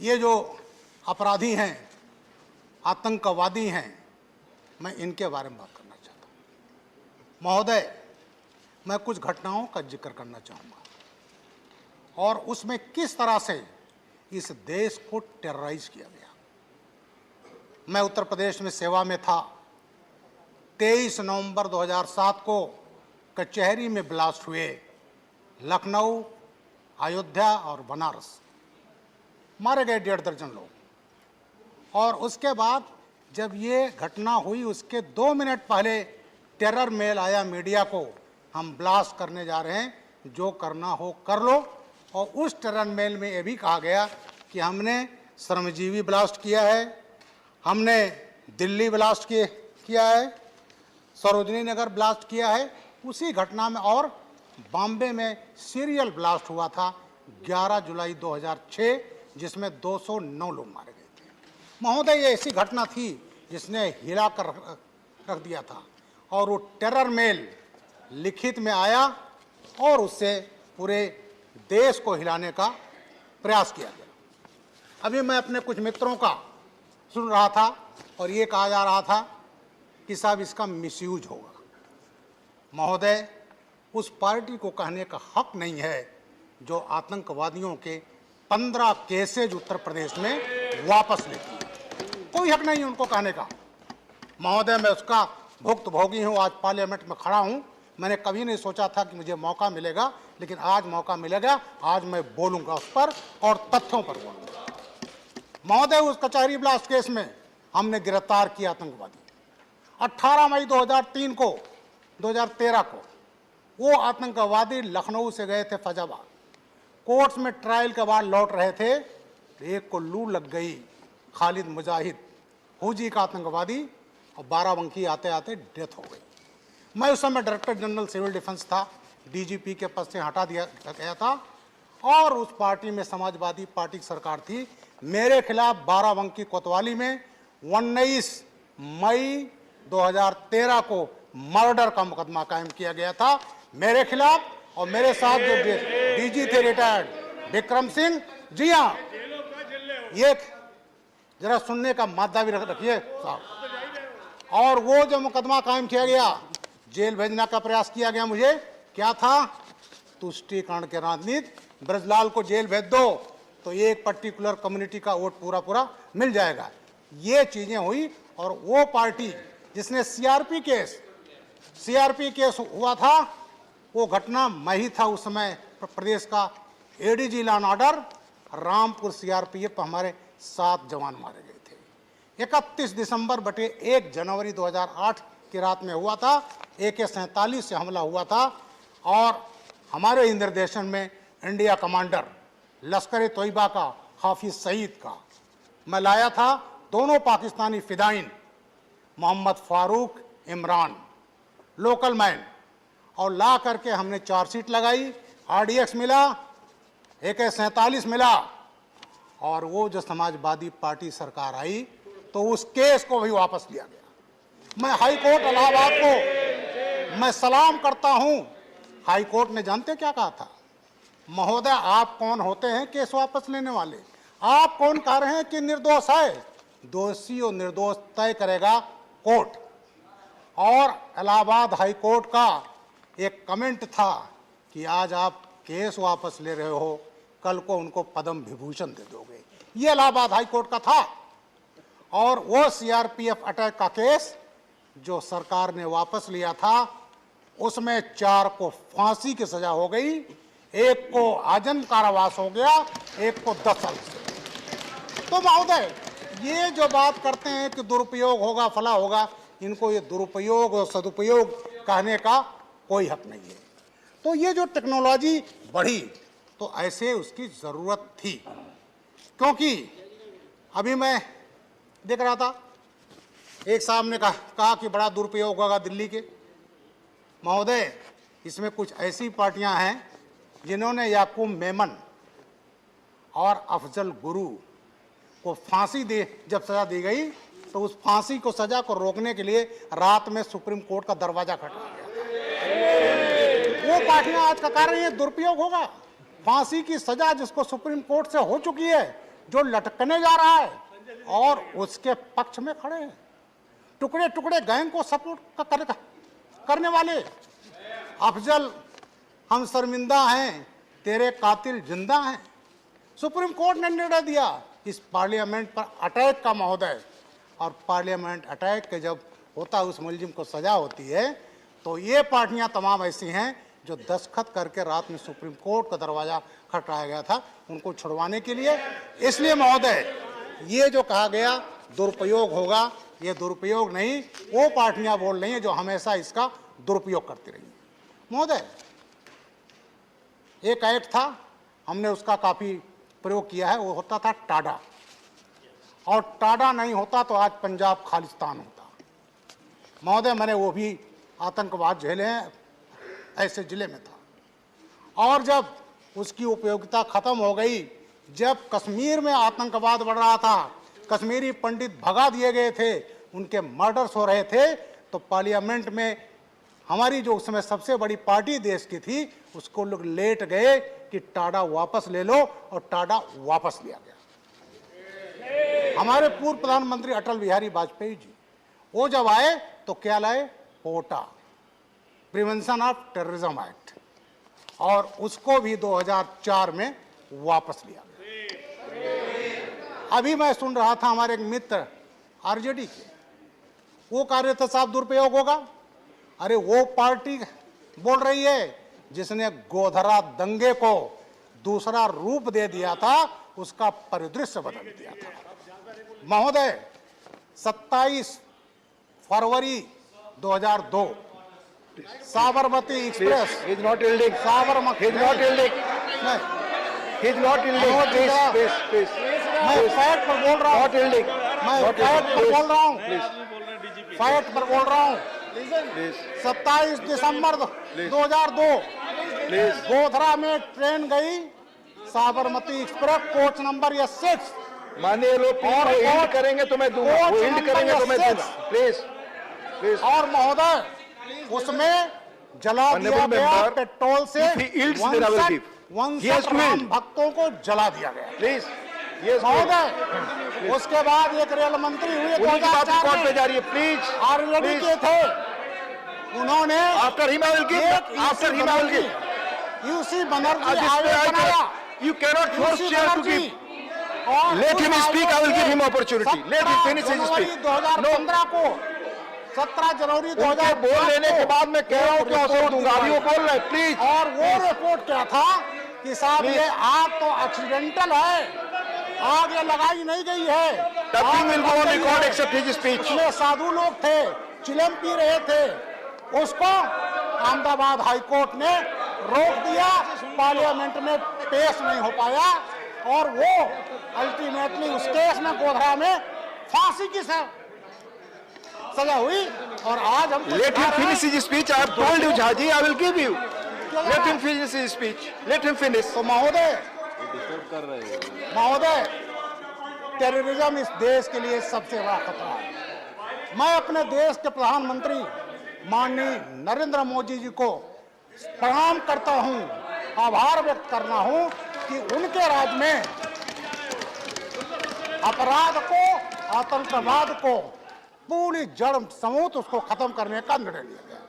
ये जो अपराधी हैं, आतंकवादी हैं, मैं इनके बारे में बात करना चाहता हूँ। महोदय, मैं कुछ घटनाओं का जिक्र करना चाहूँगा और उसमें किस तरह से इस देश को टेरराइज किया गया। मैं उत्तर प्रदेश में सेवा में था। 23 नवंबर 2007 को कचहरी में ब्लास्ट हुए। लखनऊ, अयोध्या और बनारस मारे गए 1.5 दर्जन लोग। और उसके बाद जब ये घटना हुई उसके 2 मिनट पहले टेरर मेल आया मीडिया को, हम ब्लास्ट करने जा रहे हैं, जो करना हो कर लो। और उस टेरर मेल में ये भी कहा गया कि हमने श्रमजीवी ब्लास्ट किया है, हमने दिल्ली ब्लास्ट किया है, सरोजनी नगर ब्लास्ट किया है। उसी घटना में और बॉम्बे में सीरियल ब्लास्ट हुआ था 11 जुलाई 2006, जिसमें 209 लोग मारे गए थे। महोदय, ये ऐसी घटना थी जिसने हिला कर रख दिया था और वो टेरर मेल लिखित में आया और उससे पूरे देश को हिलाने का प्रयास किया गया। अभी मैं अपने कुछ मित्रों का सुन रहा था और ये कहा जा रहा था कि साहब इसका मिसयूज होगा। महोदय, उस पार्टी को कहने का हक नहीं है जो आतंकवादियों के 15 केसेज उत्तर प्रदेश में वापस लेती है। कोई हक नहीं है उनको कहने का। महोदय, मैं उसका भुक्तभोगी हूँ। आज पार्लियामेंट में खड़ा हूँ। मैंने कभी नहीं सोचा था कि मुझे मौका मिलेगा, लेकिन आज मौका मिलेगा। आज मैं बोलूँगा उस पर और तथ्यों पर बोलूँगा। महोदय, उस कचहरी ब्लास्ट केस में हमने गिरफ्तार किया आतंकवादी। 18 मई 2013 को वो आतंकवादी लखनऊ से गए थे फैजाबाद। कोर्ट्स में ट्रायल के बाद लौट रहे थे, एक को लू लग गई। खालिद मुजाहिद फौजी का आतंकवादी, और बाराबंकी आते आते डेथ हो गई। मैं उस समय डायरेक्टर जनरल सिविल डिफेंस था, डीजीपी के पद से हटा दिया गया था और उस पार्टी में समाजवादी पार्टी की सरकार थी। मेरे खिलाफ बाराबंकी कोतवाली में 19 मई 2013 को मर्डर का मुकदमा कायम किया गया था मेरे खिलाफ। और मेरे साथ जो डीजी थे रिटायर्ड विक्रम सिंह, जी हाँ, ये जरा सुनने का मादा भी रखिए साहब। और वो जो मुकदमा कायम किया गया, जेल भेजने का प्रयास किया गया मुझे। क्या था? तुष्टीकरण के राजनीति, ब्रजलाल को जेल भेज दो तो एक पर्टिकुलर कम्युनिटी का वोट पूरा मिल जाएगा। ये चीजें हुई और वो पार्टी जिसने सीआरपी केस हुआ था, वो घटना मैं ही था उस समय प्रदेश का ADG law and order. Rampur CRPF हमारे 7 जवान मारे गए थे। 31 दिसंबर बटे 1 जनवरी 2008 की रात में हुआ था। AK-47 से हमला हुआ था और हमारे निर्देशन में इंडिया कमांडर लश्कर तोयबा का हाफिज सईद का मैं लाया था। दोनों पाकिस्तानी फिदाइन मोहम्मद फारूक, इमरान, लोकल मैन, और ला करके हमने चार्जशीट लगाई। RDX मिला, AK-47 मिला। और वो जो समाजवादी पार्टी सरकार आई तो उस केस को भी वापस लिया गया। मैं हाई कोर्ट इलाहाबाद को मैं सलाम करता हूं। हाई कोर्ट ने जानते क्या कहा था? महोदय, आप कौन होते हैं केस वापस लेने वाले? आप कौन कह रहे हैं कि निर्दोष है? दोषी और निर्दोष तय करेगा कोर्ट। और इलाहाबाद हाई कोर्ट का एक कमेंट था कि आज आप केस वापस ले रहे हो, कल को उनको पद्म विभूषण दे दोगे। ये इलाहाबाद हाई कोर्ट का था। और वो सीआरपीएफ अटैक का केस जो सरकार ने वापस लिया था, उसमें 4 को फांसी की सजा हो गई, एक को आजीवन कारावास हो गया, एक को 10 साल से। तो महोदय, ये जो बात करते हैं कि दुरुपयोग होगा, फला होगा, इनको ये दुरुपयोग और सदुपयोग कहने का कोई हक नहीं है। तो ये जो टेक्नोलॉजी बढ़ी तो ऐसे उसकी ज़रूरत थी, क्योंकि अभी मैं देख रहा था एक साहब ने कहा कि बड़ा दुरुपयोग होगा दिल्ली के। महोदय, इसमें कुछ ऐसी पार्टियां हैं जिन्होंने याकूब मेमन और अफजल गुरु को फांसी जब सजा दी गई तो उस फांसी को सजा को रोकने के लिए रात में सुप्रीम कोर्ट का दरवाजा खटखटाया गया। वो पार्टियां आज का कह रही है दुरुपयोग होगा। फांसी की सजा जिसको सुप्रीम कोर्ट से हो चुकी है जो लटकने जा रहा है और उसके पक्ष में खड़े हैं। टुकड़े टुकड़े गैंग को सपोर्ट करने वाले। अफजल, हम शर्मिंदा हैं, तेरे कातिल जिंदा हैं। सुप्रीम कोर्ट ने निर्णय दिया इस पार्लियामेंट पर अटैक का महोदय, और पार्लियामेंट अटैक के जब होता है उस मुलजिम को सजा होती है, तो ये पार्टियां तमाम ऐसी हैं जो दस्तखत करके रात में सुप्रीम कोर्ट का दरवाजा खटखटाया गया था उनको छुड़वाने के लिए। इसलिए महोदय, ये जो कहा गया दुरुपयोग होगा, ये दुरुपयोग नहीं, वो पार्टियां बोल रही हैं जो हमेशा इसका दुरुपयोग करती रही। महोदय, एक एक्ट था, हमने उसका काफी प्रयोग किया है, वो होता था टाडा, और टाडा नहीं होता तो आज पंजाब खालिस्तान होता। महोदय, मैंने वो भी आतंकवाद झेले हैं, ऐसे जिले में था। और जब उसकी उपयोगिता खत्म हो गई, जब कश्मीर में आतंकवाद बढ़ रहा था, कश्मीरी पंडित भगा दिए गए थे, उनके मर्डर्स हो रहे थे, तो पार्लियामेंट में हमारी जो उस समय सबसे बड़ी पार्टी देश की थी, उसको लोग लेट गए कि टाडा वापस ले लो, और टाडा वापस लिया गया। हमारे पूर्व प्रधानमंत्री अटल बिहारी वाजपेयी जी, वो जब आए तो क्या लाए? पोटा, प्रिवेंशन ऑफ टेररिज्म एक्ट, और उसको भी 2004 में वापस लिया गया। अभी मैं सुन रहा था हमारे एक मित्र आरजेडी के, वो कह रहे थे साहब दुरुपयोग होगा। अरे वो पार्टी बोल रही है जिसने गोधरा दंगे को दूसरा रूप दे दिया था, उसका परिदृश्य बदल दिया था। महोदय, 27 फरवरी 2002 साबरमती एक्सप्रेस, साबरमती, मैं फैक्ट पर बोल रहा हूँ, मैं फैक्ट पर बोल रहा हूँ, फैक्ट पर बोल रहा हूँ। 27 दिसंबर 2002 गोधरा में ट्रेन गई, साबरमती एक्सप्रेस, कोच नंबर 6। माननीय लोग हिंट करेंगे तो मैं दूंगा, वो हिंट करेंगे तो मैं दूंगा, प्लीज प्लीज। और महोदय, उसमें जला दिया गया पेट्रोल से 59 राम भक्तों को जला दिया गया। प्लीज महोदय, उसके बाद एक रेल मंत्री हुए 2004 में, जा रही है, प्लीज आरजेडी के थे, उन्होंने after Himalaya UC Banerjee highway बनाया। You cannot force chair to give. Let him speak. I will give him opportunity. Let him finish his speech. 2015 को 17 जनवरी 2015 बोल लेने के बाद मैं कह रहा हूँ कि अवसर दूंगा, अभी वो बोल रहे हैं, प्लीज। और वो रिपोर्ट क्या था कि साहब ये आग तो एक्सीडेंटल है, आग ये लगाई नहीं गई है। Nothing will go on record except his speech. उसमें साधु लोग थे, चिलम पी रहे थे, उसको अहमदाबाद हाईकोर्ट ने रोक दिया, पार्लियामेंट में पेश नहीं हो पाया, और वो अल्टीमेटली उस केस में गोधरा में फांसी की सजा हुई। और आज हम Let him finish his speech. I have told you, Jhaji, I will give you. Let him finish his speech. Let him finish. तो महोदय, टेररिज्म इस देश के लिए सबसे बड़ा खतरा है। मैं अपने देश के प्रधानमंत्री माननीय नरेंद्र मोदी जी को प्रणाम करता हूं, आभार व्यक्त करना हूं कि उनके राज में अपराध को, आतंकवाद को पूरी जड़ समूत उसको खत्म करने का निर्णय लिया गया।